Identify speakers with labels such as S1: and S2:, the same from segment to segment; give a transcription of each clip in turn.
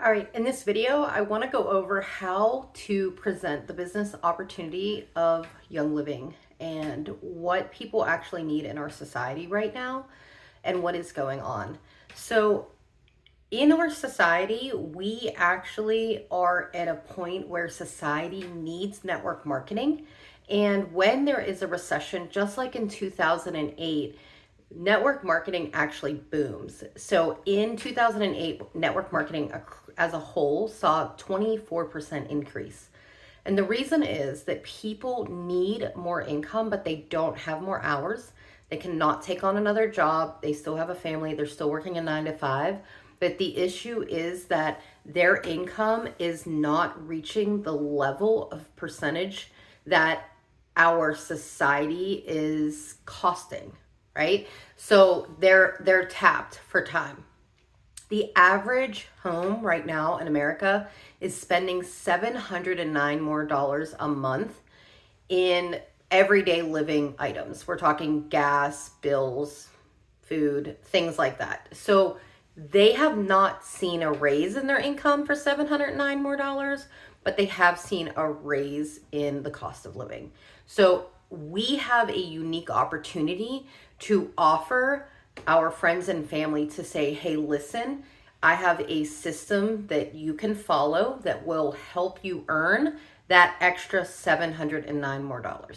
S1: All right, in this video, I want to go over how to present the business opportunity of Young Living and what people actually need in our society right now and what is going on. So, in our society, we actually are at a point where society needs network marketing. And when there is a recession, just like in 2008, network marketing actually booms. So in 2008, network marketing as a whole saw a 24% increase. And the reason is that people need more income, but they don't have more hours. They cannot take on another job. They still have a family. They're still working a 9 to 5. But the issue is that their income is not reaching the level of percentage that our society is costing, right? So they're tapped for time. The average home right now in America is spending $709 more a month in everyday living items. We're talking gas, bills, food, things like that. So they have not seen a raise in their income for $709 more, but they have seen a raise in the cost of living. So we have a unique opportunity to offer our friends and family to say, hey, listen, I have a system that you can follow that will help you earn that extra $709 more.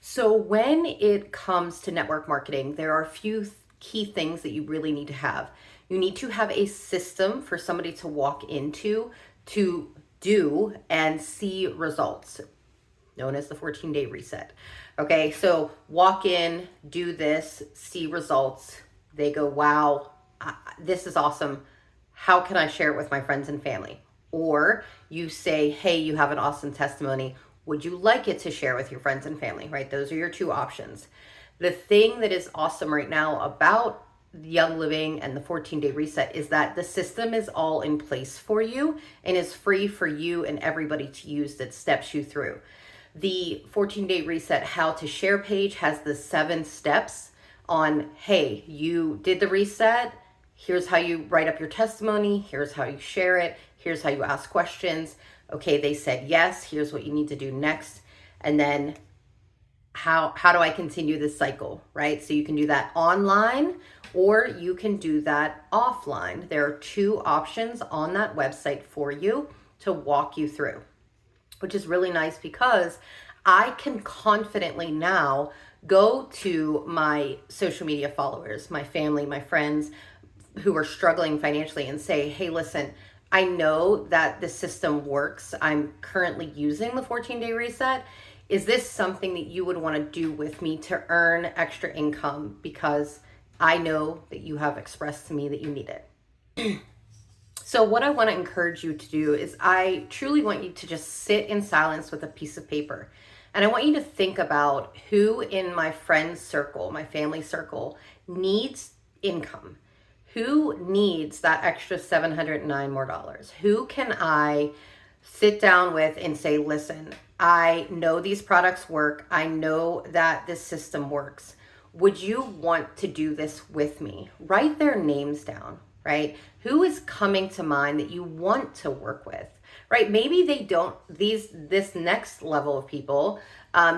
S1: So when it comes to network marketing, there are a few key things that you really need to have. You need to have a system for somebody to walk into to do and see results, known as the 14-day reset. Okay, so walk in, do this, see results. They go, wow, this is awesome. How can I share it with my friends and family? Or you say, hey, you have an awesome testimony. Would you like it to share with your friends and family, right? Those are your two options. The thing that is awesome right now about Young Living and the 14-day reset is that the system is all in place for you and is free for you and everybody to use that steps you through. The 14-day reset how to share page has the 7 steps on, hey, you did the reset. Here's how you write up your testimony. Here's how you share it. Here's how you ask questions. Okay, they said yes. Here's what you need to do next. And then how do I continue this cycle, right? So you can do that online or you can do that offline. There are 2 options on that website for you to walk you through, which is really nice because I can confidently now go to my social media followers, my family, my friends who are struggling financially and say, hey, listen, I know that the system works. I'm currently using the 14-day reset. Is this something that you would want to do with me to earn extra income? Because I know that you have expressed to me that you need it. So what I want to encourage you to do is I truly want you to just sit in silence with a piece of paper. And I want you to think about who in my friend circle, my family circle, needs income. Who needs that extra $709 more? Who can I sit down with and say, listen, I know these products work. I know that this system works. Would you want to do this with me? Write their names down, right? Who is coming to mind that you want to work with, right? Maybe they don't, this next level of people,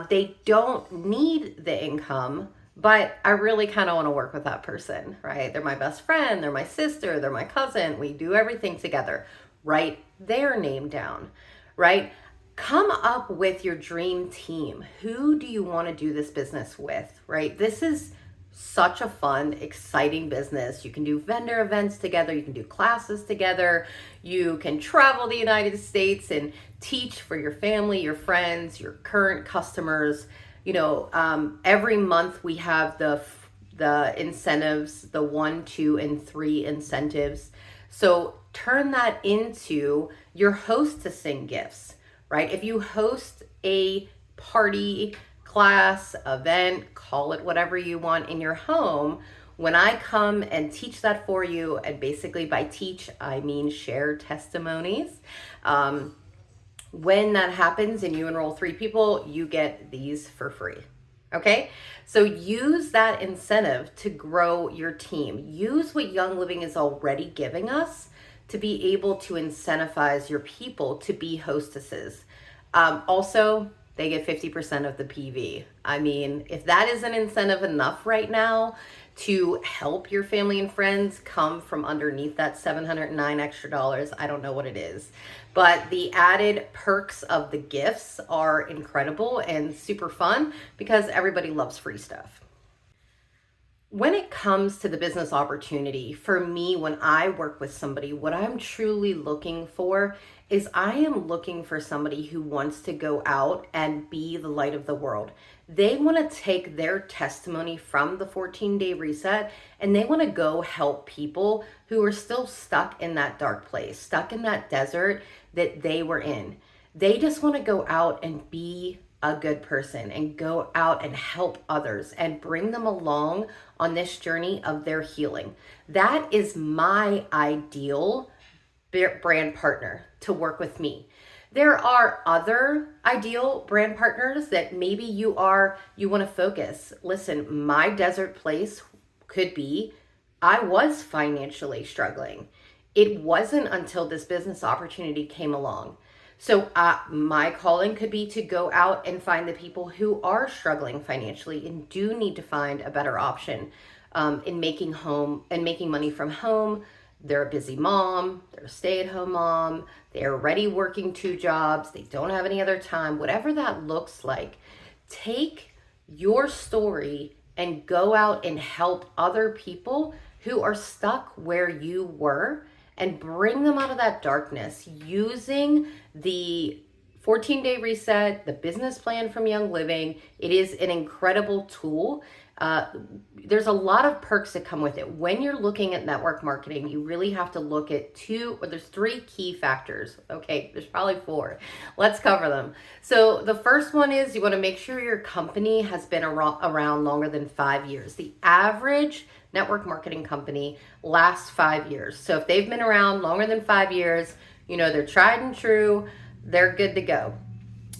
S1: they don't need the income, but I really kind of want to work with that person, right? They're my best friend, they're my sister, they're my cousin. We do everything together. Write their name down, right? Come up with your dream team. Who do you want to do this business with, right? This is such a fun, exciting business. You can do vendor events together. You can do classes together. You can travel the United States and teach for your family, your friends, your current customers. Every month we have the incentives, the 1, 2, and 3 incentives. So turn that into your hostessing gifts, right? If you host a party, class, event, call it whatever you want in your home, when I come and teach that for you, and basically by teach, I mean share testimonies. When that happens and you enroll 3 people, you get these for free. Okay, so use that incentive to grow your team. Use what Young Living is already giving us to be able to incentivize your people to be hostesses. Also, they get 50% of the PV. I mean, if that isn't incentive enough right now to help your family and friends come from underneath that $709 extra dollars, I don't know what it is. But the added perks of the gifts are incredible and super fun because everybody loves free stuff. When it comes to the business opportunity, for me, when I work with somebody, what I'm truly looking for is I am looking for somebody who wants to go out and be the light of the world. They want to take their testimony from the 14-day reset and they want to go help people who are still stuck in that dark place, stuck in that desert that they were in. They just want to go out and be a good person and go out and help others and bring them along on this journey of their healing. That is my ideal brand partner to work with me. There are other ideal brand partners that maybe you want to focus. Listen, my desert place could be I was financially struggling. It wasn't until this business opportunity came along. So my calling could be to go out and find the people who are struggling financially and do need to find a better option in making money from home. They're a busy mom, they're a stay-at-home mom, they're already working 2 jobs, they don't have any other time, whatever that looks like. Take your story and go out and help other people who are stuck where you were and bring them out of that darkness using the 14-day reset, the business plan from Young Living. It is an incredible tool. There's a lot of perks that come with it. When you're looking at network marketing, you really have to look at there's 3 key factors. Okay, there's probably 4. Let's cover them. So the first one is you want to make sure your company has been around longer than 5 years. The average network marketing company lasts 5 years. So if they've been around longer than 5 years, they're tried and true, they're good to go.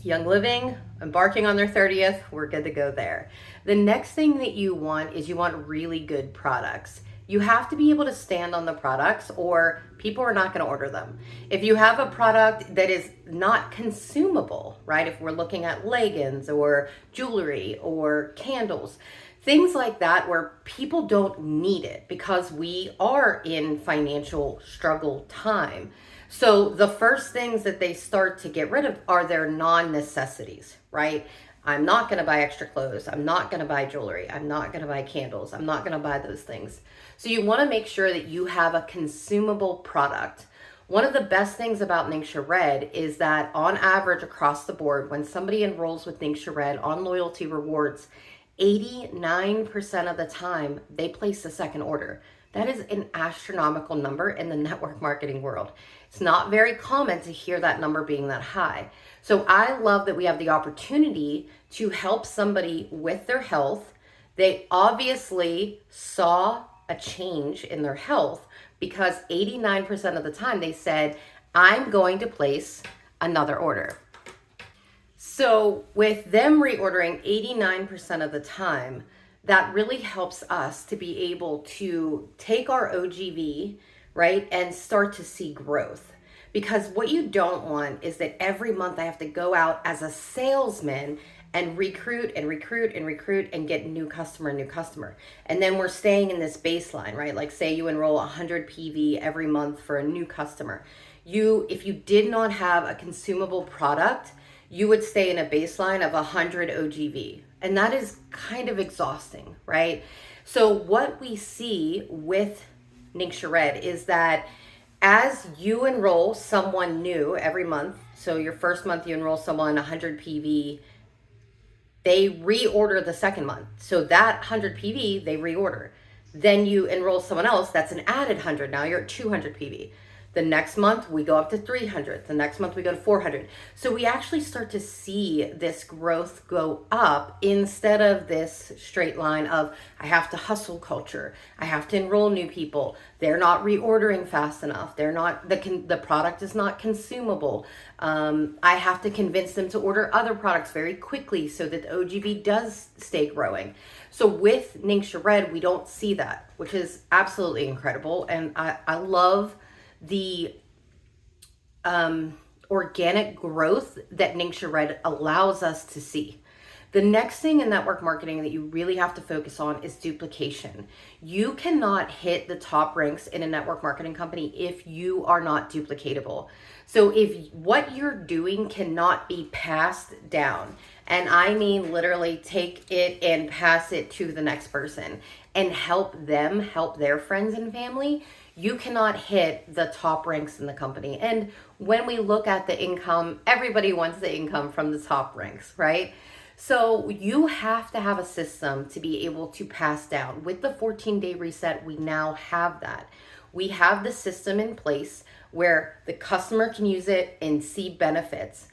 S1: Young Living, embarking on their 30th, we're good to go there. The next thing that you want is you want really good products. You have to be able to stand on the products or people are not going to order them. If you have a product that is not consumable, right? If we're looking at leggings or jewelry or candles, things like that where people don't need it because we are in financial struggle time. So the first things that they start to get rid of are their non-necessities, right? I'm not going to buy extra clothes. I'm not going to buy jewelry. I'm not going to buy candles. I'm not going to buy those things. So you want to make sure that you have a consumable product. One of the best things about Ningxia Red is that on average across the board, when somebody enrolls with Ningxia Red on loyalty rewards, 89% of the time they place the second order. That is an astronomical number in the network marketing world. It's not very common to hear that number being that high. So I love that we have the opportunity to help somebody with their health. They obviously saw a change in their health because 89% of the time they said, I'm going to place another order. So with them reordering 89% of the time, that really helps us to be able to take our OGV, right, and start to see growth. Because what you don't want is that every month I have to go out as a salesman and recruit and get new customer. And then we're staying in this baseline, right? Like say you enroll 100 PV every month for a new customer. If you did not have a consumable product, you would stay in a baseline of 100 OGV. And that is kind of exhausting, right? So what we see with Ningxia Red is that as you enroll someone new every month, so your first month you enroll someone 100 PV, they reorder the second month. So that 100 PV, they reorder. Then you enroll someone else, that's an added 100. Now you're at 200 PV. The next month we go up to 300. The next month we go to 400. So we actually start to see this growth go up instead of this straight line of I have to hustle culture. I have to enroll new people. They're not reordering fast enough. They're not the product is not consumable. I have to convince them to order other products very quickly so that the OGV does stay growing. So with Ningxia Red, we don't see that, which is absolutely incredible. And I love the organic growth that Ningxia Red allows us to see. The next thing in network marketing that you really have to focus on is duplication. You cannot hit the top ranks in a network marketing company if you are not duplicatable. So if what you're doing cannot be passed down, and I mean literally take it and pass it to the next person and help them help their friends and family, you cannot hit the top ranks in the company. And when we look at the income, everybody wants the income from the top ranks, right? So you have to have a system to be able to pass down. With the 14-day reset, we now have that. We have the system in place where the customer can use it and see benefits,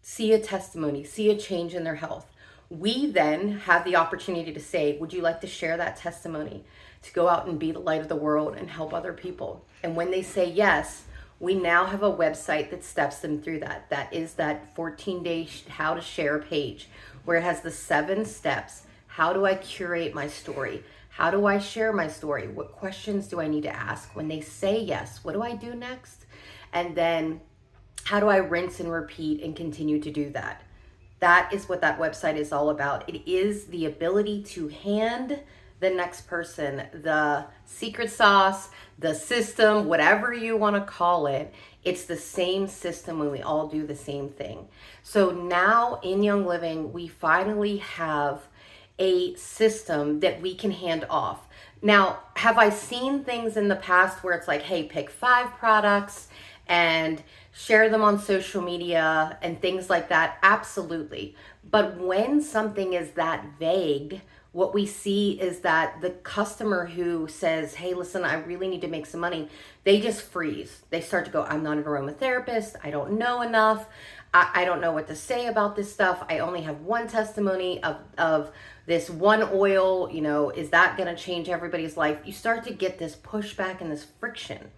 S1: see a testimony, see a change in their health. We then have the opportunity to say, would you like to share that testimony, to go out and be the light of the world and help other people? And when they say yes, we now have a website that steps them through that. That is that 14-day how to share page where it has the 7 steps. How do I curate my story? How do I share my story? What questions do I need to ask? When they say yes, what do I do next? And then how do I rinse and repeat and continue to do that? That is what that website is all about. It is the ability to hand the next person the secret sauce, the system, whatever you want to call it. It's the same system when we all do the same thing. So now in Young Living, we finally have a system that we can hand off. Now, have I seen things in the past where it's like, hey, pick 5 products and share them on social media and things like that? Absolutely. But when something is that vague, what we see is that the customer who says, hey, listen, I really need to make some money, they just freeze. They start to go, I'm not an aromatherapist. I don't know enough. I don't know what to say about this stuff. I only have one testimony of this one oil. You know, is that going to change everybody's life? You start to get this pushback and this friction.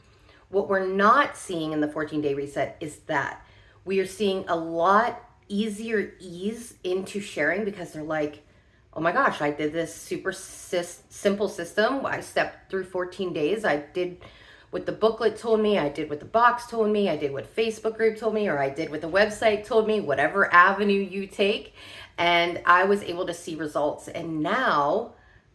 S1: What we're not seeing in the 14-day reset is that we are seeing a lot easier ease into sharing because they're like, oh my gosh, I did this super simple system. I stepped through 14 days. I did what the booklet told me. I did what the box told me. I did what Facebook group told me, or I did what the website told me, whatever avenue you take. And I was able to see results. And now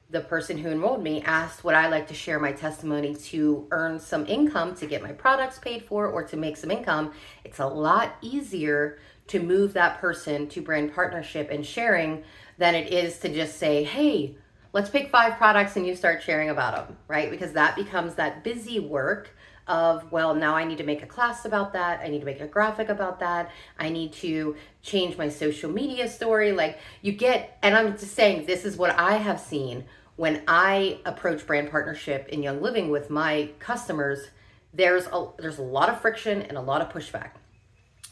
S1: the person who enrolled me asked, would I like to share my testimony to earn some income to get my products paid for or to make some income? It's a lot easier to move that person to brand partnership and sharing than it is to just say, hey, let's pick 5 products and you start sharing about them, right? Because that becomes that busy work of, well, now I need to make a class about that. I need to make a graphic about that. I need to change my social media story. Like you get, and I'm just saying, this is what I have seen when I approach brand partnership in Young Living with my customers. There's a lot of friction and a lot of pushback.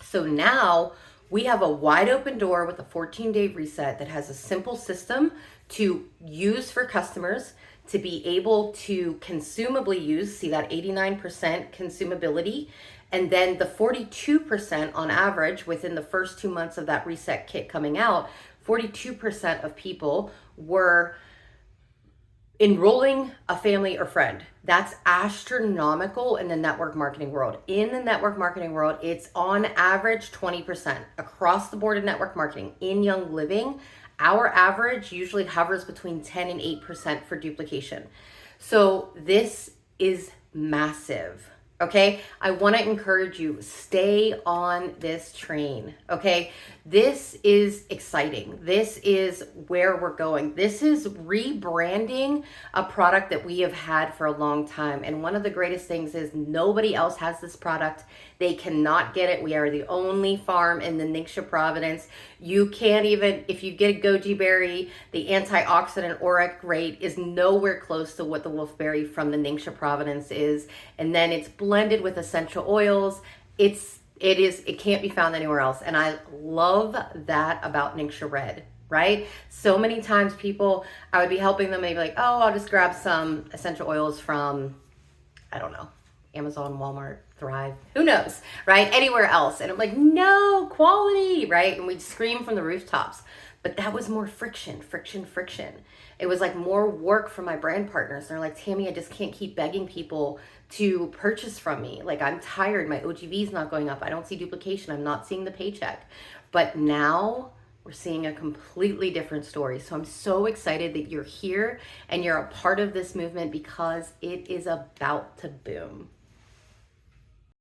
S1: So now we have a wide open door with a 14-day reset that has a simple system to use for customers to be able to consumably use, see that 89% consumability, and then the 42% on average within the first 2 months of that reset kit coming out, 42% of people were enrolling a family or friend. That's astronomical in the network marketing world. In the network marketing world, it's on average 20% across the board in network marketing. In Young Living, our average usually hovers between 10 and 8% for duplication. So this is massive. Okay, I want to encourage you, stay on this train. Okay, this is exciting. This is where we're going. This is rebranding a product that we have had for a long time. And one of the greatest things is nobody else has this product. They cannot get it. We are the only farm in the Ningxia Providence. You can't even, if you get a goji berry, the antioxidant auric rate is nowhere close to what the wolfberry from the Ningxia Providence is. And then it's blended with essential oils. It can't be found anywhere else. And I love that about Ningxia Red, right? So many times I would be helping them, maybe like, oh, I'll just grab some essential oils from, I don't know, Amazon, Walmart, Thrive, who knows, right? Anywhere else. And I'm like, no, quality, right? And we'd scream from the rooftops. But that was more friction. It was like more work for my brand partners. They're like, Tammy, I just can't keep begging people to purchase from me. Like, I'm tired. My OGV is not going up. I don't see duplication. I'm not seeing the paycheck. But now we're seeing a completely different story. So I'm so excited that you're here and you're a part of this movement because it is about to boom.